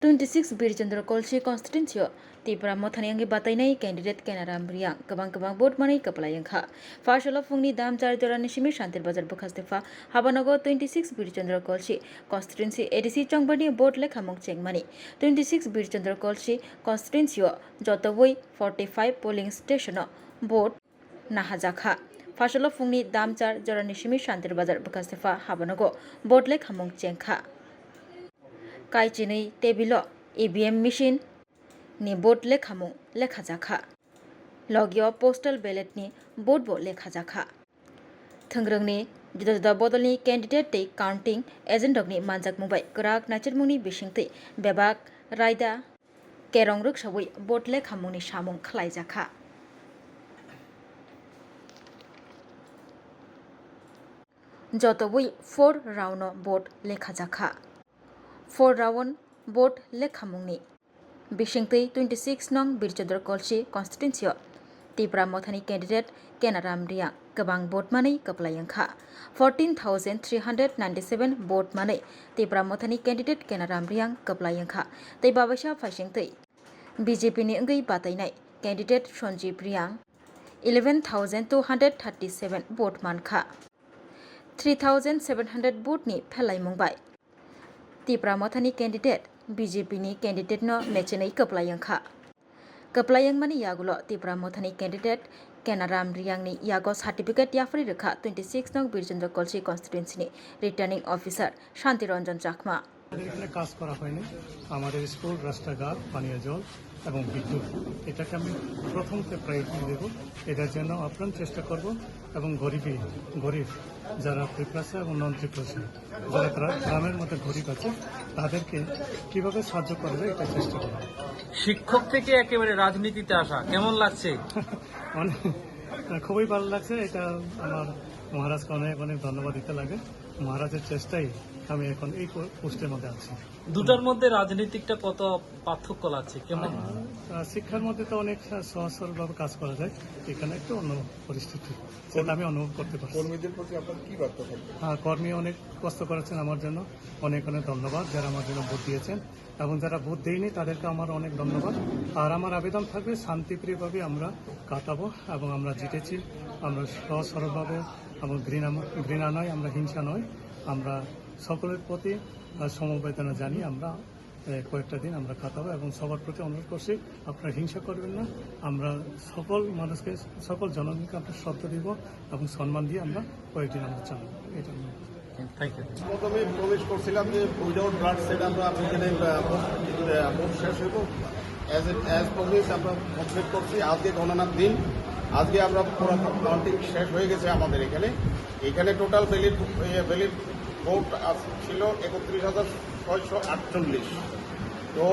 26 Birchandra Kolshi constituency Tipra Mothaniangi Batainai candidate Kanaram Riang Kabang Boat Money Kapalayangha Fashala Fungni Dam Charjora Nishimi Shantir Bazar Bukastefa Habanago 26 Birchandra Kolshi constituency ADC Changbani Boat Lake Hamong Chengmani 26 Birchandra Kolshi constituency Jotawoi 45 polling station boat Nahajakha Fashala Fungni Dam Charjora Nishimi Shantir Bazar Bukastefa Habanago Boat Lake Hamong Chengha Kaichinei tebilo EVM machine ni boat lekhamung lekhajakha logyo postal ballot ni boat bo lekhajakha thangrangni juda bodolni candidate tei counting agent dogni manjak mumbai krak nachirmungni bisingtei bebak raida kerongruk sabui boat lekhamungni samung khlaijakha jotobui 4 round boat lekhajakha 4 round boat lekhamungni bisingtei 26 nong Birchandra Kolshi constituency Tipra Mothani candidate Kenaram Riang Kabang boat money kaplayangkha 14,397 boat money Tipra Mothani candidate Kenaram Riang kaplayangkha tei babasa faisingtei BJP ni ngai batainai candidate Sonjib Riang 11,237 boat mankha 3,700 boat ni phelai mungbai Tipra Mothani candidate BJP ni candidate no mechenai kaplayangkha kaplayang mani yagulo Tipra Mothani candidate Kenaram Riang ni yago certificate yafri rekha 26 nong Birchandra Kolshi constituency ni returning officer Shanti Ranjan Chakma এখানে কাজ করা হয়নি আমাদের school রাস্তাঘাট পানীয় জল এবং বিদ্যুৎ এটাকে আমি প্রথমতে প্রায়োরিটি দেব এটার জন্য আপ্রাণ চেষ্টা করব এবং গরিব যারা ত্রিপ্রাসা এবং নন ত্রিপ্রাসা যারা গ্রামের মধ্যে গরিব আছে তাদেরকে কিভাবে সাহায্য করবে এটা চেষ্টা করব শিক্ষক থেকে একেবারে রাজনীতিতে আসা কেমন লাগছে খুবই ভালো লাগছে এটা আমার মহারাজকে অনেক অনেক ধন্যবাদ দিতে লাগে মহারাজের চেষ্টাই আমি এখন এই পোস্টের মধ্যে আছি দুটার মধ্যে রাজনীতিকটা কত পার্থক্য লাগছে কেমন শিক্ষার মধ্যে তো অনেক সহজ সরলভাবে কাজ করা যায় এখানে একটু অন্য পরিস্থিতি সেটা আমি অনুভব করতে পারছি কর্মীদের প্রতি আপনার কি বার্তা থাকবে কর্মী অনেক কষ্ট করেছেন আমার জন্য অনেক অনেক ধন্যবাদ যারা আমার জন্য ভোট দিয়েছেন এবং যারা ভোট দেয়নি তাদেরকে আমার অনেক ধন্যবাদ আর আমার আবেদন থাকবে শান্তিপ্রিয়ভাবে আমরা কাটাবো এবং আমরা জিতেছি আমরা সহজ সরলভাবে এবং ঘৃণা নয় আমরা হিংসা নয় আমরা সকলের প্রতি সমবেদনা জানি আমরা কয়েকটা দিন আমরা কাটাবো এবং সবার প্রতি অনুরোধ করছি আপনারা হিংসা করবেন না আমরা সকল মানুষকে সকল জনগণকে আমরা শ্রদ্ধা দিব এবং সম্মান দিয়ে আমরা কয়েকদিন আমরা চালাবো এটা প্রথমে প্রবেশ করছিলাম যে উইদাউট ব্লাড সেট আমরা এখানে ভোট শেষ হইব অ্যাজ প্রমিস আমরা কমপ্লিট করছি আজকে গণনার দিন আজকে আমরা পুরো কাউন্টিং শেষ হয়ে গেছে আমাদের এখানে টোটাল ভ্যালিড ভোট ছিল 31,648 তো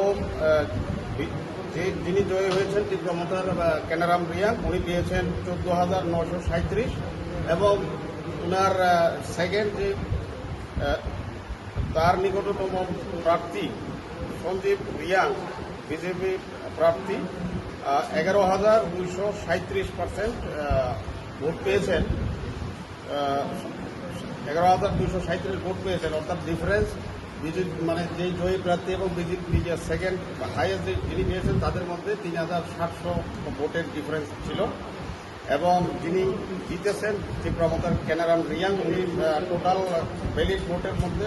যিনি জয়ী হয়েছেন তীব্র মতার কেনারাম রিয়াং উনি পেয়েছেন 14,937 এবং ওনার সেকেন্ড যে তার নিকটতম প্রার্থী সঞ্জীব রিয়াং বিজেপি প্রার্থী 11,237% ভোট পেয়েছেন 11,237 ভোট পেয়েছেন অর্থাৎ ডিফারেন্স বিজেপি মানে যেই জয়ী প্রার্থী এবং বিজেপি যে সেকেন্ড হাইয়েস্ট যিনি পেয়েছেন তাদের মধ্যে 3,700 ভোটের ডিফারেন্স ছিল এবং যিনি জিতেছেন তীব্রমতার কেনারাম রিয়াং উনি টোটাল ভ্যালিড ভোটের মধ্যে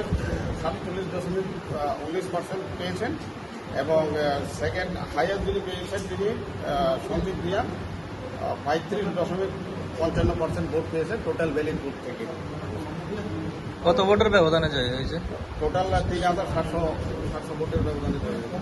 47.19% পেয়েছেন এবং সেকেন্ড হাইয়েস্ট যিনি পেয়েছেন তিনি সঞ্জীব রিয়াং 35.55% ভোট পেয়েছেন টোটাল ভ্যালিড ভোট থেকে কত ভোটের ব্যবধানে জয় হয়েছে টোটাল 3,700 ভোটের ব্যবধানে জয় হয়েছে